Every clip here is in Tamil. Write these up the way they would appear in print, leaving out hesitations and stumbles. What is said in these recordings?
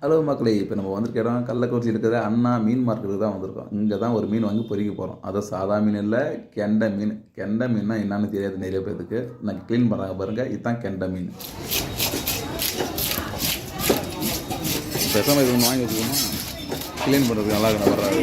ஹலோ மக்களே, இப்போ நம்ம வந்திருக்க இடம் கள்ளக்குறிச்சி இருக்கிற அண்ணா மீன் மார்க்கெட்டுக்கு தான் வந்திருக்கோம். இங்கே தான் ஒரு மீன் வாங்கி பொறிக்க போகிறோம். அதுவும் சாதா மீன் இல்லை, கெண்டை மீன். கெண்டை மீன்னா என்னன்னு தெரியாது நிறைய பேருக்கு. நான் க்ளீன் பண்ணுறாங்க பாருங்கள், இதுதான் கெண்டை மீன். பேசாமல் இது ஒன்று வாங்கி வச்சுக்கோமா, க்ளீன் பண்ணுறதுக்கு நல்லா இருக்கணும் வர்றாரு.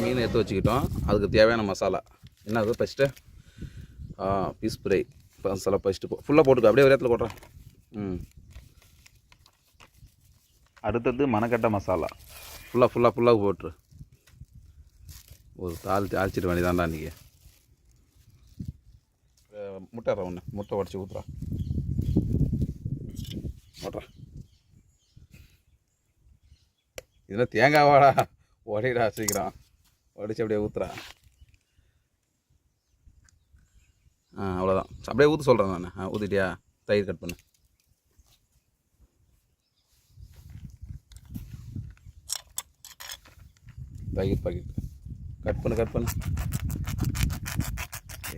மீன் எடுத்து வச்சுக்கிட்டோம். அதுக்கு தேவையான மசாலா என்ன அது first piece fry masala first ஃபுல்லாக போட்டுக்கோ. அப்படியே ஒரு இடத்துல போடுறேன். அடுத்தது மணக்கட்டை மசாலா ஃபுல்லாக போட்டுரு. ஒரு தாளிச்சிட்டு வேண்டியதான்டா இன்றைக்கி. முட்டை உடச்சி ஊற்றுறா ஓட்டுறா. இதெல்லாம் தேங்காவாடா, உடையிடா சீக்கிரம் உடைச்சி அப்படியே ஊற்றுறா. அவ்வளோதான், அப்படியே ஊற்ற சொல்கிறேன் நான். ஊற்றிட்டியா? தயிர் கட் பண்ணு. தயிர் பாக்கெட் கட் பண்ணு.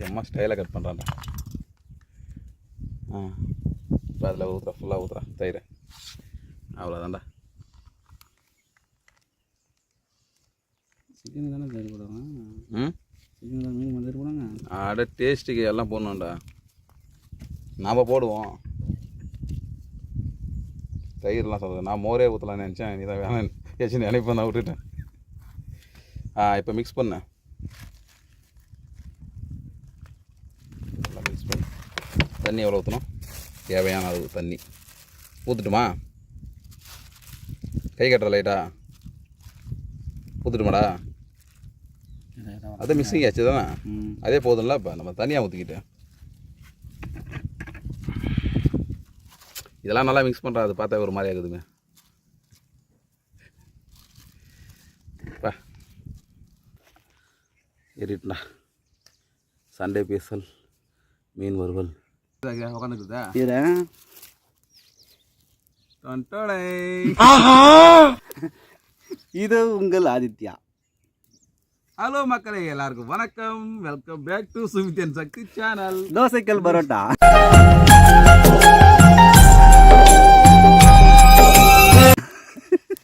அம்மா ஸ்டைலாக கட் பண்ணுறான்டா. இப்போ அதில் ஃபுல்லாக ஊற்றுறா தயிர். அவ்வளோதான்டா. சிக்கன் தானே தயிர் போடுவாங்க. சிக்கன் தான் மீன் தயிர் போடுவாங்க. ஆட டேஸ்ட்டுக்கு எல்லாம் போடணும்டா. நாம் போடுவோம் தயிர்லாம் சொல்கிறது. நான் மோரே ஊற்றலான்னு நினச்சேன், நீ தான் வேணாம் ஏச்சு நினைப்பேன், நான் விட்டுட்டேன். இப்போ மிக்ஸ் பண்ண மிக்ஸ் பண்ண தண்ணி எவ்வளோ ஊற்றணும்? தேவையான அளவு தண்ணி ஊற்றுட்டுமா? கை கட்டுற லைட்டா ஊற்றுட்டுமாடா? அதே மிக்ஸிங் ஆச்சு தானே, அதே போதும்ல. இப்போ நம்ம தனியாக ஊற்றிக்கிட்டு இதெல்லாம் நல்லா மிக்ஸ் பண்ணுறா. அது பார்த்தா ஒரு மாதிரி ஆகுதுங்க. ஏறிட்டுண்ணா சண்டே ஸ்பெஷல் மீன் வறுவல் உட்காந்துக்குதா? இது உங்கள் ஆதித்யா. ஹலோ மக்களே, எல்லாருக்கும் வணக்கம். Welcome back to Sumithan Sakthi channel. தோசைக்கல் பரோட்டா.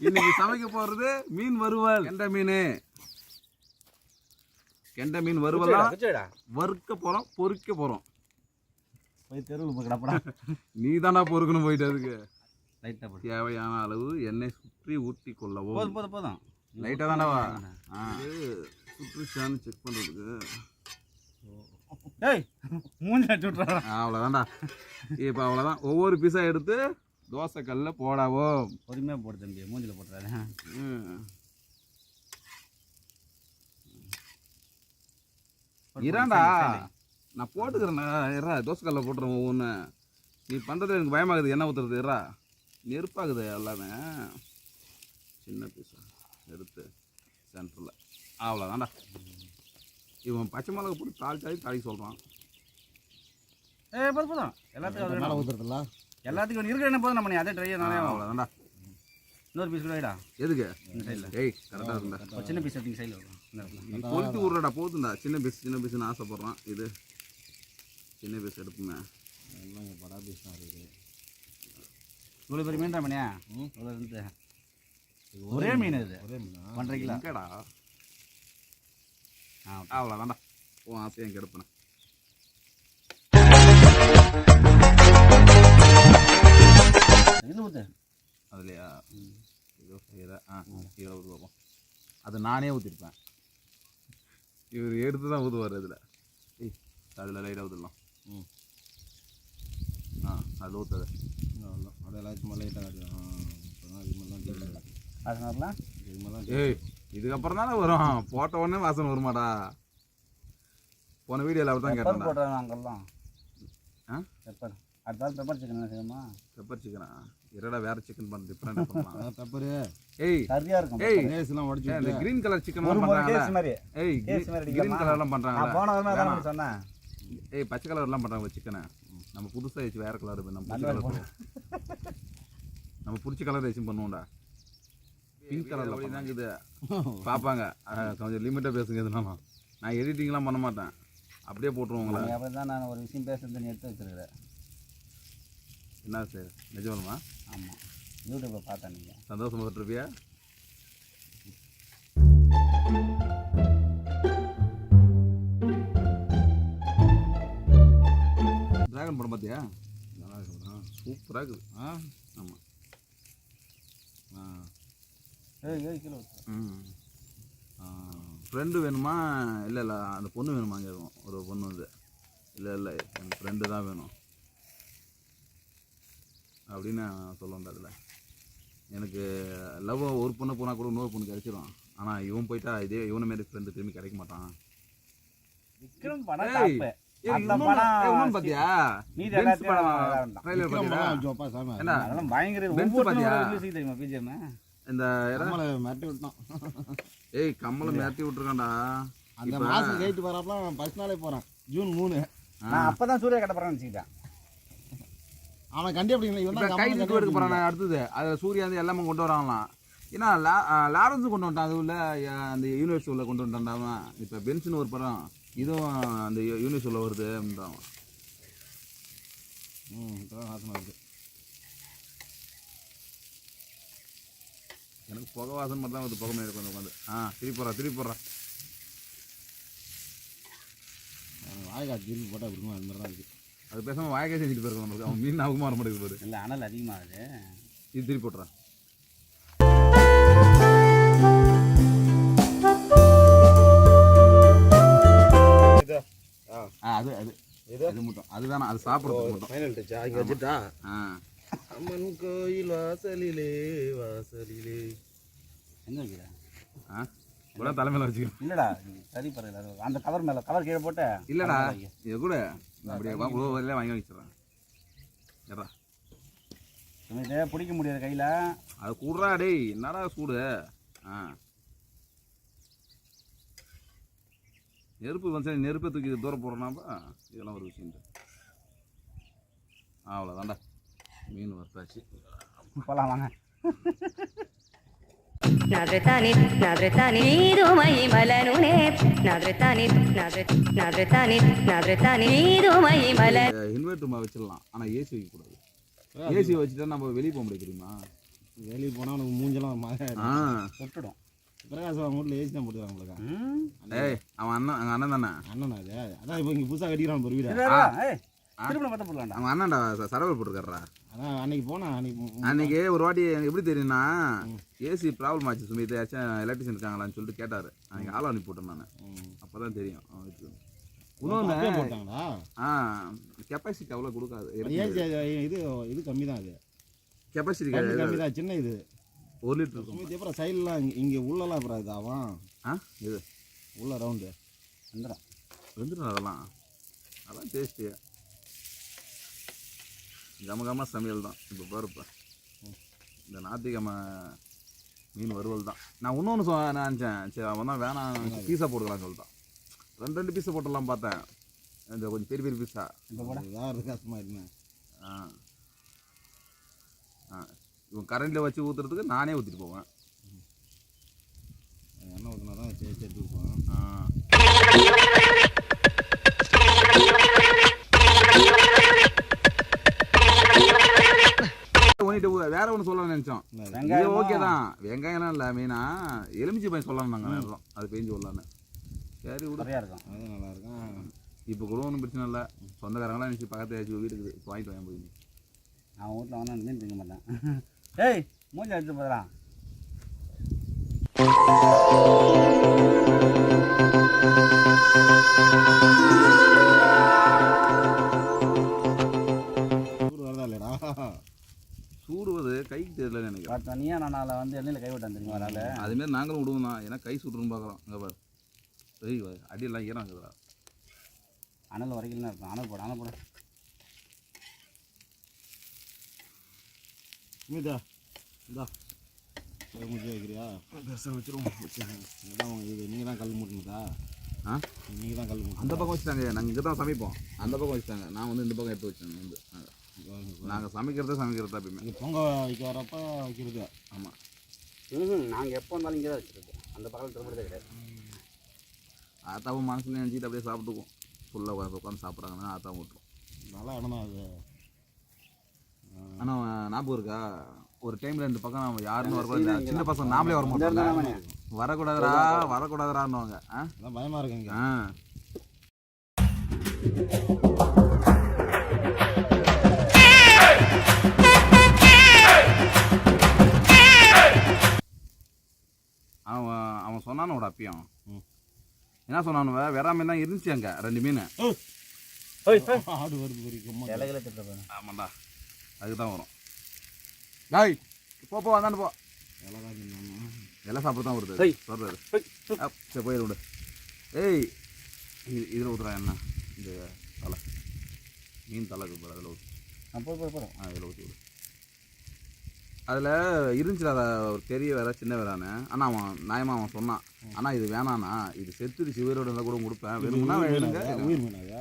இன்னைக்கு சமைக்க போறது மீன் வறுவல். கெண்டை மீன் வறுவலாம் வறுக்க போறோம், பொறிக்க போறோம். போய் தெருவில் கிடப்படா. நீ தானே பொறுக்கணும் போயிட்டு. அதுக்கு தேவையான அளவு எண்ணெய் சுற்றி ஊற்றி கொள்ளவும். போதும் லைட்டாக தானவா சுற்றிச்சான்னு செக் பண்ணுறதுக்கு. அவ்வளோதான்டா. இப்போ அவ்வளோதான். ஒவ்வொரு பீஸாக எடுத்து தோசை கல்லில் போடாவோ. பொறுமையாக போட்டு தம்பி, மூஞ்சில் போட்டுறாரு. இறாண்டா நான் போட்டுக்கிறேண்ணா. தோசை கல்லில் போட்டுறேன் ஒவ்வொன்று. நீ பண்ணுறது எனக்கு பயமாகுது. என்ன ஊற்றுறது? இரா நெருப்பாகுது எல்லாமே. சின்ன பீஸா எடுத்து சென்டரில் அவ்வளோதான்டா. இவன் பச்சை மிளகா போட்டு தாளிக்க சொல்கிறான். போதும் எல்லாத்துக்கும் மேலே ஊற்றுறதுல எல்லாத்துக்கும் இருக்கிற என்ன போதும். நம்ம நீ அதே ட்ரை நானே. அவ்வளோதான்டா. இன்னொரு பீஸ் கூட வைடா. எதுக்கு? இந்த சைடில். ஏய் கரெக்டாக இருந்தா சின்ன பீஸ் எடுத்து சைடில் வரும். நீ கொளுத்தி விட்றடா போதுண்டா. சின்ன பீஸ்னு ஆசைப்பட்றான். இது சின்ன பீஸ் எடுப்புமே. எல்லாம் படா பீஸ் தான் இருக்குது. இவ்வளோ பெரிய மீன் தான் பண்ணியா? இவ்வளோ இருந்து ஒரே மீன். இது ஒரே மீன் 1.5 கிலோ கேடா. அவ்வளோதான்டா. உன் ஆசையும் கெடுப்பேன். இது ஊற்று அதுலையா? இதோ கீழே ஊற்றுவோம். அது நானே ஊற்றிருப்பேன். இவர் எடுத்து தான் ஊற்றுவார். அதில் அதில் லைட்டாக ஊற்றலாம். அது ஊற்றாது. அது எல்லாத்துக்கும் லைட்டாக வாசனை. ஏய் இதுக்கப்புறம் தானே வரும். போட்ட உடனே வாசனை வருமாடா. போன வீடியோவில் அவர் தான் கேட்டேன். போட்டுறாங்க அங்கெல்லாம். பெப்பர் அடுத்த பெப்பர் சிக்கன் செய்யுமா? பெப்பர் சிக்கனா? இரடா வேற சிக்கன் பண்ண டிஃபரெண்டா பண்ணலாம். பெப்பர் ஏய் சரியா இருக்கும். ஏய் நேஸ்லாம் உடைச்சு இந்த கிரீன் கலர் சிக்கன் எல்லாம் பண்றாங்க. ஏய் கிரீன் கலர் எல்லாம் பண்றாங்க. நான் போன வாரமே அதான் சொன்னேன். ஏய் பச்சை கலர் எல்லாம் பண்றாங்க சிக்கனை. நம்ம புதுசா ஏச்சு வேற கலர் நம்ம நம்ம பிடிச்ச கலர் ரேசிங் பண்ணுவோம்டா. பிங்க் கலரில் அப்படி தாங்க இது பார்ப்பாங்க. கொஞ்சம் லிமிட்டாக பேசுங்க எதுனாலும். நான் எடிட்டிங்லாம் பண்ண மாட்டேன், அப்படியே போட்டுருவோம் உங்களை. அப்படி தான் நான் ஒரு விஷயம் பேசுறதுன்னு எடுத்து வச்சுருக்கிறேன். என்ன சார் நிஜமாலுமா? ஆமாம், யூடியூப்பில் பார்த்தேன். நீங்கள் சந்தோஷப்பட்டுருப்பியா? டிராகன் படம் பார்த்தியா? நல்லா இருக்குதா? சூப்பராக இருக்குது. ஆமாம். கிலோ. ஃப்ரெண்டு வேணுமா? இல்லை இல்லை அந்த பொண்ணு வேணுமா? கேட்கும் ஒரு பொண்ணு வந்து. இல்லை இல்லை எனக்கு ஃப்ரெண்டு தான் வேணும் அப்படின்னு சொல்லுவேன். அதில் எனக்கு லவ் ஒரு பொண்ணு போனால் கூட இன்னொரு பொண்ணு கிடைச்சிடும். ஆனால் இவன் போயிட்டா இதே இவனை மாரி ஃப்ரெண்டு திரும்பி கிடைக்க மாட்டான். விக்ரம் படம் பாத்தியா? இந்த ஏய் கம்மலை மிரட்டி விட்டுருக்கான்டா. அந்த மாசம் கேட்டு வரப்பலாம் ஃபர்ஸ்ட் நாளே போறான். ஜூன் 3. நான் அப்பதான் சூர்யா கட்ட போறேன்னு நினைச்சிட்டேன். அவன் கண்டி அப்படி இவன் கை தூக்கி எடுக்க போறான் அடுத்தது. அதில் சூர்யா வந்து எல்லாமே கொண்டு வராங்களாம். ஏன்னா லாரன்ஸும் கொண்டு வந்துட்டான். அது உள்ள அந்த யூனிவர்ஸ் உள்ள கொண்டு வந்துட்டான்டாமா. இப்போ பென்ஷன் ஒரு படம், இதுவும் அந்த யூனிவர்ஸ் உள்ள வருது அப்படின்றான். வாசனை வருது. எனக்கு புகை வாசனை மட்டும் தான் வந்து புகை மேலே உட்காந்து உட்காந்து திருப்பி போடுறா. வாய்க்கால் திருப்பி போட்டால் அப்படிமா அது மாதிரி தான் இருக்குது. அது பேசாமல் வாய்க்கே செஞ்சுட்டு போயிருக்கோம் நம்மளுக்கு. அவன் மீன் ஆகுமா வர மாட்டேங்குது பாரு. இல்லை அனல் அதிகமாகுது. இது திருப்பி போட்டுறா. அது அது இது மட்டும் அதுதானே, அது சாப்பிட்றதுக்கு மட்டும். ஃபைனல் டச்சா இங்கே வச்சுட்டா. அம்மன் கோயில் வாசலிலே எங்கே வைக்கிற? கூட தலைமையில் வச்சுக்கிறேன். இல்லைடா சரி பரவாயில்ல. அந்த கவர் மேலே கவர் கீழே போட்டு. இல்லைடா இது கூட அப்படியே வரையில வாங்கி வச்சிடறேன். ஏடா இதே பிடிக்க முடியாது கையில். அது கூடுறா டேய், என்னடா சூடு. நெருப்பு வந்து நெருப்பை தூக்கி தூரம் போடுறோம்னாப்பா இதெல்லாம் ஒரு விஷயம். அவ்வளோதான்டா, மீன் வறுத்தாச்சு. போகலாம் வாங்க. இன்வெர்டர் வச்சிடலாம், ஆனால் ஏசி வைக்கக்கூடாது. ஏசி வச்சுட்டா நம்ம வெளியே போக முடியாது தெரியுமா? வெளியே போனால் நமக்கு மூஞ்செல்லாம் தொட்டுடும். பிரகாஷ் அவங்க வீட்டில் ஏசி தான் போட்டுருவாங்க உங்களுக்கு. ஏய் அவன் எங்கள் அண்ணன் தானே. அண்ணனா அது? அதான் இப்போ இங்கே புதுசாக கட்டிக்கிறான் ஒரு வீடு. திரும்ப பார்த்து போடலாம்டா. அவன் அண்ணன்டா சரவல் போட்டுருக்காரா. அதான் அன்னைக்கு போனா அன்னைக்கு ஒரு வாட்டி எனக்கு எப்படி தெரியும்னா, ஏசி ப்ராப்ளம் ஆச்சு சுமித், ஏதாச்சும் எலக்ட்ரிஷியன் இருக்காங்களான்னு சொல்லிட்டு கேட்டார். அன்னைக்கு ஆள் அனுப்பி போட்டேன் நான். அப்போ தான் தெரியும் அவனுக்கு. இன்னொன்று போட்டாங்களா? கெப்பாசிட்டி அவ்வளோ கொடுக்காது. இது கம்மி தான். அது கெப்பாசிட்டி கம்மி தான், சின்ன இது 1 லிட்டர் சுமித். அப்புறம் சைட்லாம் இங்கே உள்ளலாம் அப்புறம் இது அவன் இது உள்ள ரவுண்டு வெந்துடும். அதெல்லாம் டேஸ்ட்டு கமகமாக சமையல் தான். இப்போ பாருப்பா இந்த ஞாயிற்றுக்கிழமை மீன் வறுவல் தான். நான் இன்னொன்று நான் நினச்சேன், சரி அவன் தான் வேணாம் பீஸா போட்டுக்கலான்னு சொல்லிட்டான். 2 பீஸை போட்டுடலாம் பார்த்தேன். இந்த கொஞ்சம் பெரிய பெரிய பீஸா இதாக கஷ்டமாக இருந்தேன். இவன் கரண்டில் வச்சு ஊற்றுறதுக்கு நானே ஊற்றிட்டு போவேன். எண்ணெய் ஊற்றினா தான் சேர்த்து எடுத்துப்போம். வேற ஒன்று சொல்லணும்னு நினச்சோம். இது ஓகே தான், வெங்காயம்லாம் இல்லை. மெயினா எலுமிச்சி பையன் சொல்லணும் நாங்கள் நேரம் அது பெஞ்சு விடலான்னு. சரி விட இருக்கும், அது நல்லா இருக்கும். இப்போ கூட ஒன்றும் பிரச்சனை இல்லை. சொந்தக்காரங்களாம் நினச்சி பக்கத்து ஏதாச்சும் வீட்டுக்கு இப்போ வாங்கிட்டு வாங்க போய். நான் வீட்டில் வந்து மீன் திங்க மாட்டேன். ஏய் மூஞ்சி எடுத்து போதா. சூடு வரதா இல்லைடா? சூடுவது கைக்கு தெரியல நினைக்கிறேன். பார்த்தா நீயா நான் வந்து எண்ணெயில் கை விட்டான் தெரியுமா? அதனால அதுமாரி நாங்களும் விடுவோம் தான். ஏன்னா கை சுட்டுருன்னு பார்க்குறோம். அங்கே பாரு அடியெல்லாம் ஈரம் இருக்குதா. அனல் வரைக்கும் தான் இருக்கும். அனல் போட சுமிதா இந்தா முடிச்சு வைக்கிறியா? பெருசாக வச்சிருவோம். இது நீங்கள் தான் கல் மூட்டினதா? நீங்கள் தான் கல் மூட்டு. அந்த பக்கம் வச்சுட்டாங்க. நாங்கள் இங்கே தான் சமைப்போம். அந்த பக்கம் வச்சுட்டாங்க. நான் வந்து இந்த பக்கம் எடுத்து வச்சேன் வந்து நாங்கள் சமைக்கிறதா எப்பயுமே. இது பொங்க வைக்க வரப்ப வைக்கிறது. ஆமாம், நாங்கள் எப்போ வந்தாலும் இங்கே தான் வச்சுருக்கோம். அந்த பக்கம் திரும்புறதே கிடையாது. ஆத்தாவும் மனசுல நினச்சிட்டு அப்படியே சாப்பிட்டுக்குவோம். ஃபுல்லாக உட்காந்து சாப்பிட்றாங்கன்னா ஆத்தாவும் விட்டுரும். நல்லா இடம் தான் அது. ஆனால் ஞாபகம் இருக்கா, ஒரு டைமில் இந்த பக்கம் நம்ம யாருன்னு வரக்கூடாது, சின்ன பசங்க நாமளே வர மாட்டோம், வரக்கூடாதுரான்னுவாங்க. அதான் பயமாக இருக்கு இங்கே. அவன் சொன்னானோட அப்பயும் என்ன சொன்னானுவ, வெறாம தான் இருந்துச்சு அங்கே 2 மீன். ஆடு வருது வரைக்கும் இலைகளை திட்டுறேன். ஆமாண்டா, அதுக்கு தான் வரும். டாய் போ வந்தாண்டு போ, எல்லாம் சாப்பிட்டு தான் வருது சொல்கிறாரு. சரி போயிடு விடு. ஏய் இதில் ஊற்றுறா என்ன, இந்த தலை மீன் தலை இருக்கு, அதில் ஊற்று. போகிறோம். இதில் ஊற்றி விடு. அதில் இருந்துச்சுல அதை ஒரு பெரிய வேற சின்ன வேறான்னு. ஆனால் அவன் சொன்னான், ஆனால் இது வேணாண்ணா, இது செத்துடுச்சு, உயிரோட இருந்தால் கூட கொடுப்பேன், வேணும்னா வேணுங்க. உயிர் மீனாதா?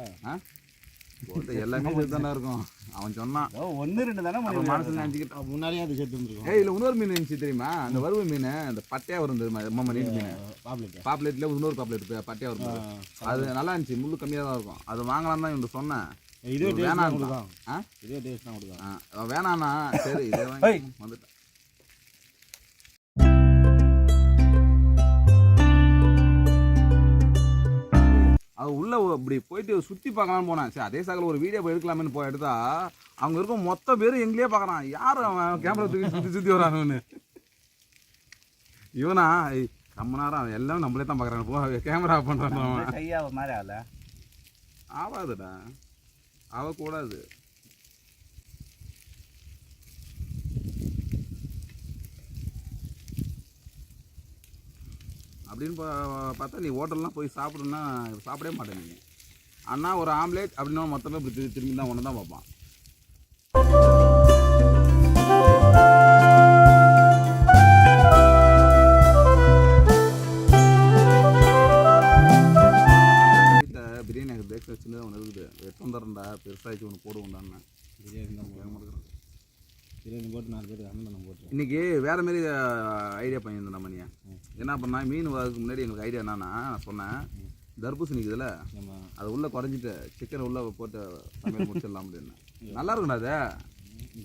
எல்லாமே செத்து தானே இருக்கும். அவன் சொன்னான் 1-2 தானே மனசில் நினச்சிக்கிட்டு. முன்னாடியே அது சேர்த்து வந்துருக்கோம். இல்லை இன்னொரு மீன் இருந்துச்சு தெரியுமா, அந்த வறுவை மீன், அந்த பட்டையாக வரும் தெரியுமா, அம்மா நீட்டு மீன். பாப்லேட்டில் இன்னொரு பாப்லேட் பட்டையாக வரும், அது நல்லா இருந்துச்சு, முள்ளு கம்மியாக தான் இருக்கும். அது வாங்கலாம் தான் இவங்க சொன்னேன். இதே வேணாம் கொடுதான், இதே டேஸ்ட் தான் கொடுதான். வேணாண்ணா, சரி இதே வாங்கி வந்துட்டேன். அது உள்ள இப்படி போயிட்டு சுற்றி பார்க்கலான்னு போனேன். சரி அதே சாக்கில் ஒரு வீடியோ போய் எடுக்கலாமேன்னு போய் எடுத்தா அவங்க இருக்கும் மொத்த பேரும் எங்கேயே பார்க்குறான். யார் அவன் கேமரா தூக்கி சுற்றி வரானுன்னு. இவனா ரொம்ப நேரம் அவன் எல்லாம் நம்மளே தான் பார்க்குறாங்க, போ கேமரா பண்ணுறான். அவன் கையாவ மாதிரி ஆகாதுடா, ஆகக்கூடாது. அப்படின்னு பார்த்தா நீ ஹோட்டல்லாம் போய் சாப்பிடுன்னா சாப்பிடவே மாட்டேன் நீ. அண்ணா ஒரு ஆம்லேட் அப்படின்னா மொத்தமே இப்படி திரும்பி தான் ஒன்று தான் பார்ப்பான். வீட்டில் பிரியாணி எனக்கு பிரேக்ஃபாஸ்ட் சின்னதாக ஒன்று இருக்குது, எடுத்து வந்துடுறேன்டா, பெருசாகிச்சு ஒன்று போடுவோம்டான்னு. பிரியாணி தான் பிரியாணி போட்டு 4 பேருக்கு அண்ணன் போட்டு. இன்றைக்கி வேறு மாரி ஐடியா பண்ணியிருந்தேன் நம்ம. நீ என்ன பண்ணா, மீன் வரதுக்கு முன்னாடி எங்களுக்கு ஐடியா என்னன்னா, நான் சொன்னேன் தர்பூசணி இருக்குதுல்ல, அதை உள்ளே குறைஞ்சிட்டு சிக்கனை உள்ளே போட்டு சமையல் முடிச்சிடலாம் அப்படின்னு. நல்லா இருக்குண்ணா அது.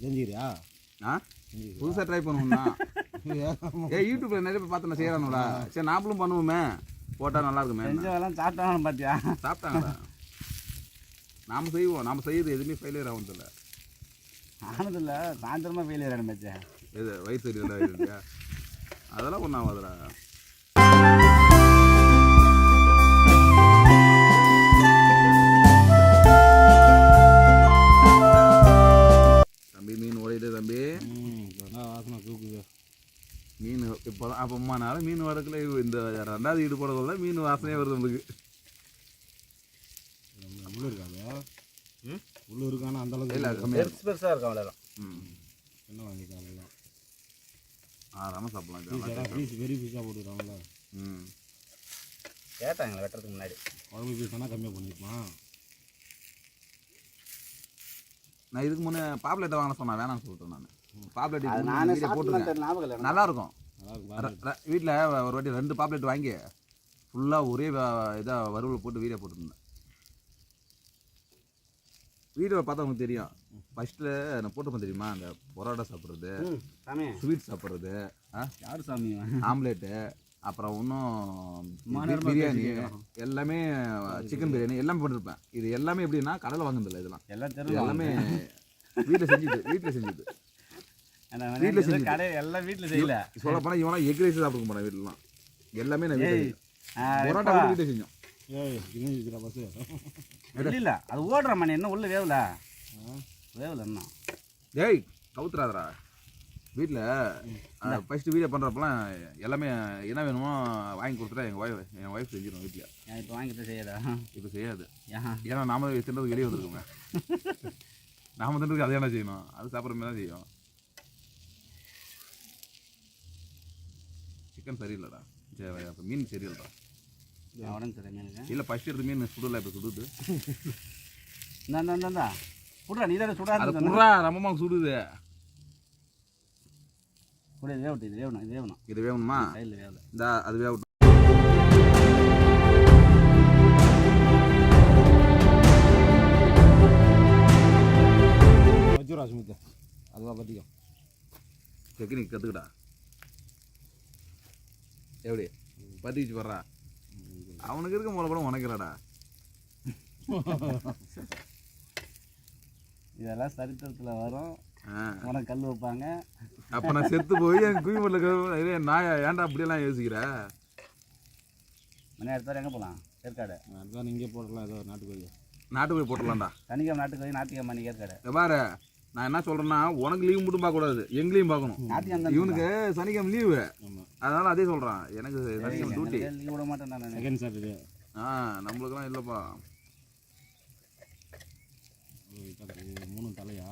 செஞ்சுக்கிறியா? புதுசாக ட்ரை பண்ணுவோம்னா யூடியூப்பில் நிறைய பேர் பார்த்து நான் செய்கிறானுடா, சரி நாமளும் பண்ணுவோமே, போட்டால் நல்லா இருக்குமே. சாப்பிட்டாங்க பார்த்தியா, சாப்பிட்டாங்கடா. நாம் செய்வோம், நாம் செய்யுது எதுவுமே ஃபெயிலியர் ஆகுதில்ல. ஆனதில்ல, சாயந்தரமாக ஃபெயிலியர் ஆரம்பிச்சேன். எது வயிறு சரியில்லை இல்லையா, அதெல்லாம் ஒன்றும் ஆகுதுடா. தம்பி மீன் ஓடிட்டு தம்பி, வாசனை தூக்குது மீன். இப்போ தான் அப்போ 3 நாள் மீன் வரக்குள்ள இந்த 2வது ஈடு போடக்குள்ள மீன் வாசனையே வருது நம்மளுக்கு. உள்ள இருக்காது, உள்ள இருக்கானா அந்த அளவுக்கு இல்லை கம்மியாக பெருசாக இருக்கும் அவ்வளோதான். என்ன வாங்கிக்கலாம் ஆறாமல் சாப்பிடலாம். பீஸ் பெரிய பீஸாக போட்டுருக்காங்களா? கேட்டாங்களே வெட்டுறதுக்கு முன்னாடி. குழம்பு பீஸ் ஆனால் கம்மியாக பண்ணிருப்பான். நான் இதுக்கு முன்னே பாப்லேட்டை வாங்க சொன்னேன், வேணாம்னு சொல்லிட்டேன். நான் பாப்லேட் நானே போட்டுருக்கேன், ஞாபகம் நல்லாயிருக்கும். வீட்டில் ஒரு வாட்டி 2 பாப்லேட் வாங்கி ஃபுல்லாக ஒரே இதாக வறுவல் போட்டு வீடியோ போட்டுருந்தேன். வீடியோ பார்த்தா உங்களுக்கு தெரியும். ஃபஸ்ட்டில் நான் போட்டுப்பேன் தெரியுமா, அந்த பரோட்டா சாப்பிட்றது, ஸ்வீட் சாப்பிட்றது, யார் சாமி ஆம்லேட்டு, அப்புறம் இன்னும் பிரியாணி, எல்லாமே சிக்கன் பிரியாணி எல்லாமே போட்டிருப்பேன். இது எல்லாமே எப்படின்னா கடையில் வாங்குதில்ல, இதெல்லாம் எல்லாமே வீட்டில் செஞ்சுது. எல்லாம் வீட்டில் செய்யல. சொல்ல போனால் இவனா எக் ரைஸ் சாப்பிட மாட்டேன். வீட்டிலலாம் எல்லாமே நான் வீட்டில் பரோட்டா வீட்டில் செஞ்சோம். இல்ல அது ஓடுற மணி என்ன உள்ள வேவல இன்னும். டேய் கவுத்துறாதரா. வீட்டில் ஃபஸ்ட்டு வீடியோ பண்ணுறப்பெல்லாம் எல்லாமே என்ன வேணுமோ வாங்கி கொடுத்துட்டா என் ஒய்ஃப் செஞ்சிடும் வீட்டில். இப்போ வாங்கிட்டு செய்யாதா? இப்போ செய்யாது, ஏன்னா நாம தின்றதுக்கு வெளியே வந்துருக்குமே. நாம தின்றதுக்கு அதை என்ன செய்யணும், அது சாப்பிட்ற மாதிரி தான் செய்யும். சிக்கன் சரியில்லைடா, அப்போ மீன் சரியில்லைடா. உடம்பு சரி மீனுக்கு இல்லை ஃபஸ்ட்டு எடுத்து மீன் சுடலை, இப்போ சுடுது. இந்தா சுடுறா நீ தானே சுடா அதை குடுறா ரொம்ப சுடுது. கூட இதே விட்டு இது வேணும் இது வேணும் இது வேணுமா? கையில் வேலை இந்த அது வேகட்டும். வச்சுரா சுமித்த அதுவா பற்றிக்கும் டெக்னிக் கற்றுக்கடா. எப்படி பற்றிச்சு வர்றா அவனுக்கு இருக்க மூல கூட உனக்குறாடா. இதெல்லாம் சரித்திரத்தில் வரும். உனக்கு கல் வைப்பாங்க. அப்போ நான் செத்து போய் என் குயிமட்டில் நான் ஏன்டா அப்படியெல்லாம் யோசிக்கிற? மணி அடுத்த எங்கே போகலாம்? ஏற்காடு. அதுதான் இங்கே போடலாம் ஏதோ நாட்டுக்கோழி நாட்டுக்கோழி போட்டுடலாம்டா. சனிக்கிழமை நாட்டுக்கோழி ஞாயிற்றுக்கிழமை மணி ஏற்காடு. பாரு நான் என்ன சொல்கிறேன்னா உனக்கு லீவு மட்டும் பார்க்கக்கூடாது எங்களையும் பார்க்கணும். ஞாயிற்றுக்கிழமை இவனுக்கு சனிக்கிழமை லீவு. ஆமாம் அதனால அதே சொல்கிறான் எனக்கு சனிக்கிழமை டியூட்டி. லீவ் விட மாட்டேன் நான். செகண்ட் சாட்டர்டே நம்மளுக்கெல்லாம் இல்லைப்பா. 3 தலையா?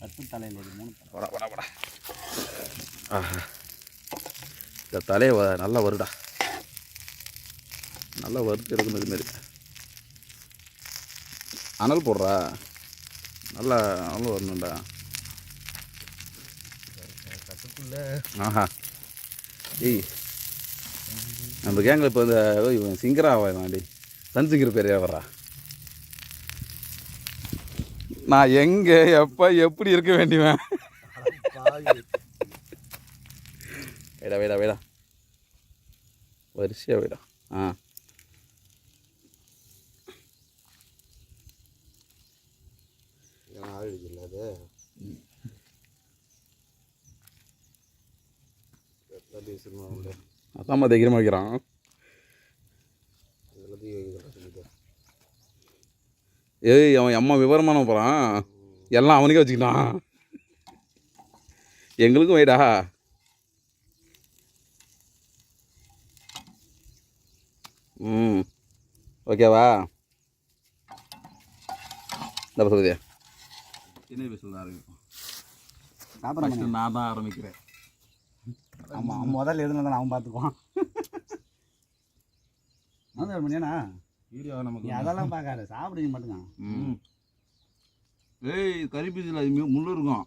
10 தலையில் இது 3 தலை. வடா வடா வடா. இந்த தலையை நல்லா வருடா. நல்லா வறுத்து எடுக்கணும் இதுமாரி. அனல் போடுறா நல்லா அனல் வரணும்டா. ஆஹா ஏய் நம்ம கேங்கில் இப்போ இந்த இவன் சிங்கரா வாண்டி சன் சிங்கர் பேரையா வர்றா. நான் எங்கே எப்போ எப்படி இருக்க வேண்டியவன்? வைடா வைடா வைடா வரிசையாக வைடா. அதாம்மா தைரியமாக வைக்கிறான். ஏய் அவன் அம்மா விவரமான போகிறான் எல்லாம் அவனுக்கே வச்சுக்கிட்டான். எங்களுக்கும் வைடா. ஓகேவா? இந்த பசதியா என்ன பேசுறது ஆரம்பிப்போம். சாப்பிட்றேன் நான் தான் ஆரம்பிக்கிறேன். ஆமாம் முதல்ல எதுனா அவன் பார்த்துக்குவான். அதான் மணியாண்ணா வீடியோ நமக்கு நீ அதெல்லாம் பார்க்காத சாப்பிடுங்க மட்டுங்க. ஏய் கறி பீஸில் அது முள்ளு இருக்கும்.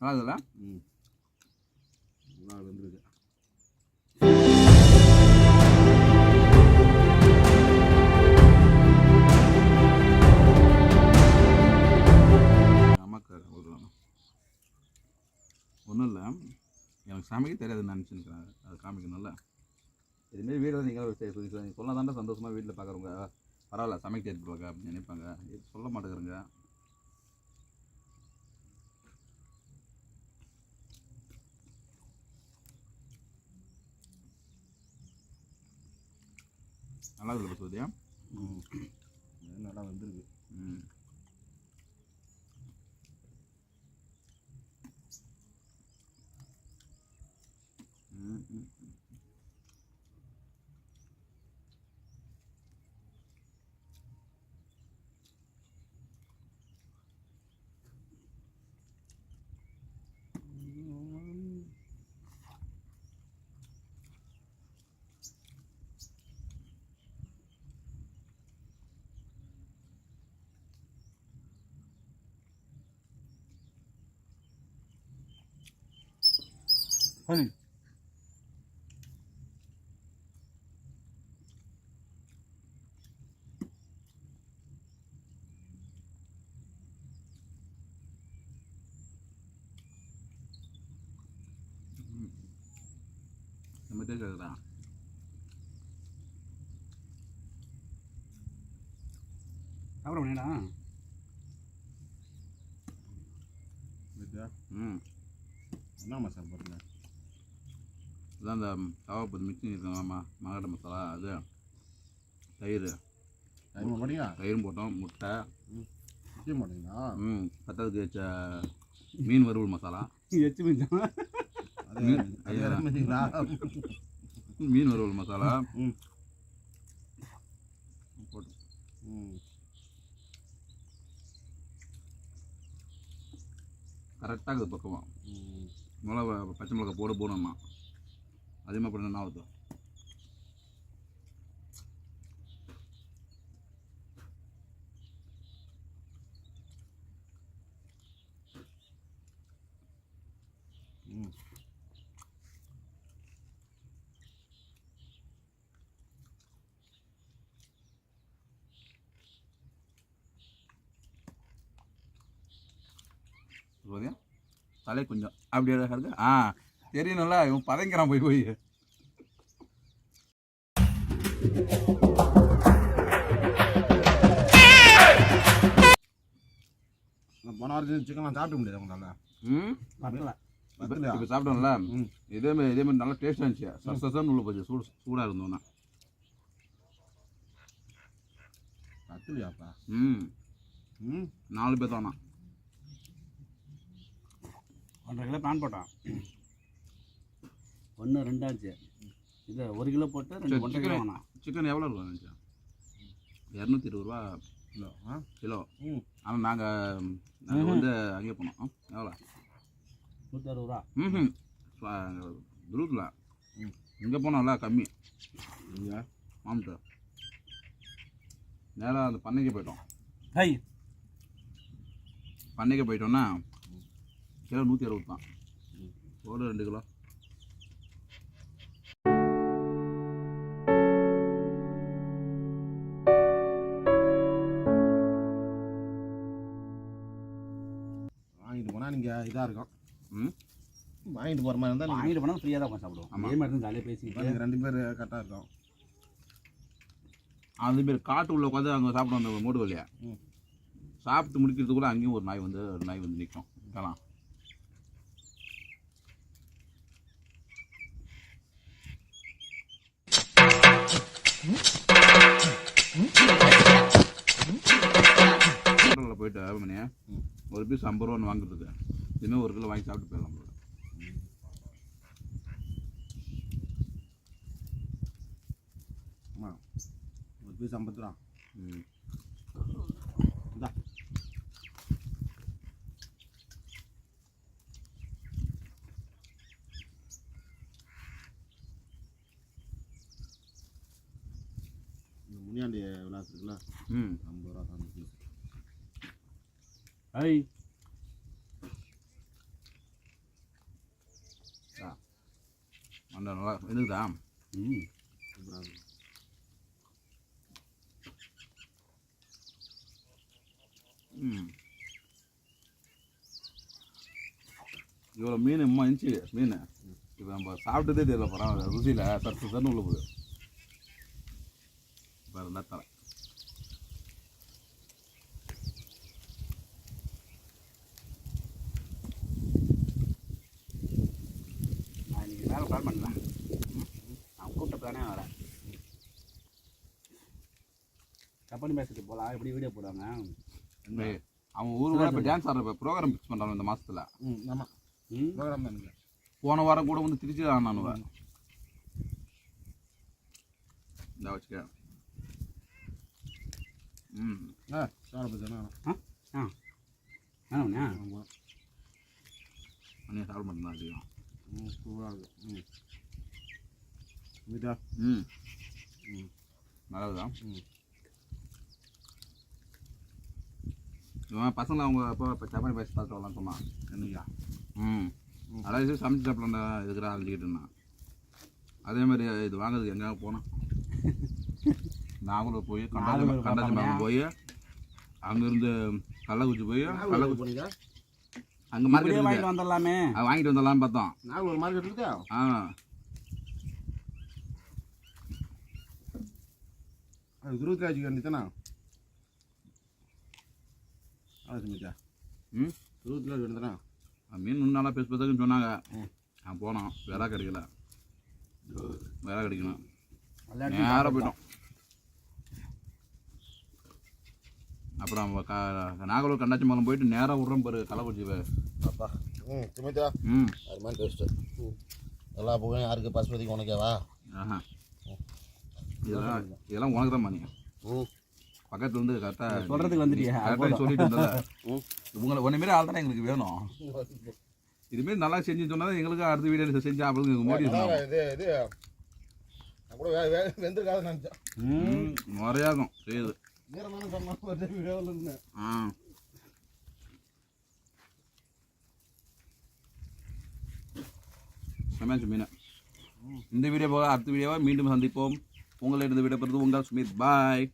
அதில் நல்லா வந்துருக்கு. ஒன்றும் இல்லை எனக்கு சமைக்க தெரியாதுன்னு நினச்சிருக்கேன். அது காமிக்கணும்ல. இதுமாரி வீடியோ நீங்கள் சொல்ல தாண்டா சந்தோஷமாக வீட்டில் பார்க்குறவங்க பரவாயில்ல சமைக்க தெரிஞ்சுப்பாங்க அப்படின்னு நினைப்பாங்க. இது சொல்ல மாட்டேங்கிறேங்க. நல்லா இருக்குது சோதியா. நல்லா வந்துருக்கு. சரி நம்ம கேட்குறா சாப்பிட முடியாடா. என்ன மசாலா போடுங்க? இதுதான் இந்த தவாப்பது மிக்சிங் இருக்காங்கம்மா மகாட்ட மசாலா அது தயிர் தயிரும் போட்டோம் முட்டை போட்டீங்களா? பத்தாவதுக்கு வச்ச மீன் வறுவல் மசாலா எச்சு மீன் மீன் வறுவல் மசாலா போட்டு கரெக்டாக இருக்குது பக்கமாக. மிளகா பச்சை மிளகா போடணும்னா அதிகமாக போட என்ன ஆகுது. தலை கொஞ்சம் அப்படியே இருக்கு. தெரியணும்ல, இவன் பதங்கிறான் போய் போய். போன வாரத்தில் சிக்கன்லாம் சாப்பிட முடியாது உங்களால். இப்போ சாப்பிட்டோம்ல, இதேமாதிரி நல்லா டேஸ்டாக இருந்துச்சு. சசன்னு உள்ள போச்சு, சூடாக இருந்தோன்னா. கத்துலையாப்பா? 4 பேர் தானா. 1.5 கிலோ பிளான் போட்டான். 1 2 ஆச்சு. இது 1 கிலோ போட்டு 1.5 கிலோ வேணாம். சிக்கன் எவ்வளோ இருக்கும் நினச்சா? 220 ரூபா கிலோ. கிலோ. ஆனால் நாங்கள் வந்து அங்கே போனோம். எவ்வளோ? 160 ரூபா. துருத்தில் இங்கே போனோம்ல கம்மி. இங்கே மாமிட்ட நேராக அந்த பண்ணைக்கு போயிட்டோம். பண்ணைக்கு போயிட்டோன்னா கிலோ 160 தான். ஒரு 2 கிலோ. வாங்கிட்டு போனால் நீங்கள் இதாக இருக்கும். வாங்கிட்டு போகிற மாதிரி இருந்தால் வாங்கிட்டு போனால் ஃப்ரீயாக தான் சாப்பிடுவோம். அதே மாதிரி தான் ஜாலியாக பேசிக்கிட்டு நீங்கள் 2 பேர் கரெக்டாக இருக்கும். அதுமாரி காட்டு உள்ள உட்காந்து அங்கே சாப்பிடுவோம் அந்த மூடு வழியா. சாப்பிட்டு முடிக்கிறதுக்குள்ள அங்கேயும் ஒரு நாய் வந்து நிற்கும். இதெல்லாம் போயிட்டு மணியா ஒரு பீஸ் 50 ரூபான்னு வாங்குறதுக்கு இதுமாதிரி 1 கிலோ வாங்கி சாப்பிட்டு போயிடலாம். ஆமாம், ஒரு பீஸ் 50 ரூபா. இதா இந்த முனியாண்டி விளாஸ் இருக்குல்ல, 50 ரூபா தான் பீஸ். அந்த நல்லா இருக்குதா? சூப்பராக இருக்கும். இவ்வளோ மீன் இருந்துச்சு மீன். இப்போ நம்ம சாப்பிட்டதே தெரியல. பரவாயில்ல, ருசியில் சத்து தண்ணு உள்ள போகுது. பாருங்க தலை. நான் இன்றைக்கி வேலை பிளான் பண்ணல. நான் கூப்பிட்ட பிளானே வரேன். கம்பெனி பேசிட்டு போகலாம். எப்படி வீடியோ போடுவாங்க. அவன் ஊருக்கு இப்போ டான்ஸ் ஆடுற ப்ரோக்ராம் ஃபிக்ஸ் பண்ணுறாங்க இந்த மாதத்தில். ஆமாம், ப்ரோக்ராம் தான் இல்லை. போன வாரம் கூட வந்து திருச்சி ஆனானுவேன். இந்த வச்சுக்க. சாப்பிட அண்ணே சாப்பிட மாட்டேன் அதிகம். சூப்பராக இருக்கும். நல்லதுதான். இவன் பசங்களை அவங்க அப்போ சப்பாத்தி பாய்ச்சி பார்த்து வரலான்னு சொன்னான். என்னையா? அதாவது சமைச்சு சாப்பிடலாம்டா இதுக்குறா அழிஞ்சிக்கிட்டுன்னா. அதேமாதிரி இது வாங்குறதுக்கு எங்கேயாவது போனோம். நாங்களும் போய் கண்டாச்சி மரம் போய் அங்கேருந்து கள்ளக்குறிச்சி போய் போனீங்க? அங்கே மார்க்கெட் வாங்கிட்டு வந்துடலாமே. வாங்கிட்டு வந்துடலான்னு பார்த்தோம். நாகூர் மார்க்கெட் இருக்குதா? அது துருவக்காட்சி கண்டித்தானா? சுமிதா துருவத்தில் கண்டித்தானா? மீன் இன்னும் நல்லா பேச பேசுன்னு சொன்னாங்க. நான் போனோம், வேற கிடைக்கல. வேற கிடைக்கணும், நேராக போயிட்டோம். அப்புறம் நாகலூர் கண்டாச்சி மலம் போயிட்டு நேராக விட்றோம் பாரு கள்ளக்குறிச்சி. அப்பா சுமிதா அது மாதிரி டேஸ்ட்டு. எல்லா புகையும் யாருக்கு பசுபதிக்கு உனக்கேவா? இதெல்லாம் உனக்கு தான் பண்ணி. பக்கத்துல இருந்து கரெக்டாக சொல்கிறதுக்கு வந்துட்டியா கரெக்டாக சொல்லிட்டு இருந்தல உங்களை ஒன்றை மாரி ஆள் தானே எங்களுக்கு வேணும். இதுமாரி நல்லா செஞ்சு சொன்னா எங்களுக்கு அடுத்த வீடியோ செஞ்சு அப்படின்னு மோடி இது நான் கூட வெந்திருக்காத நினச்சேன். முறையாகும் செய்யுது. ஈரமான சொன்னால் வீடியோவில் இருந்தேன். சமைச்சு மீன். இந்த வீடியோ போக அடுத்த வீடியோவை மீண்டும் சந்திப்போம். உங்களிடம் விடைபெறுவது உங்கள் சுமித். பாய்.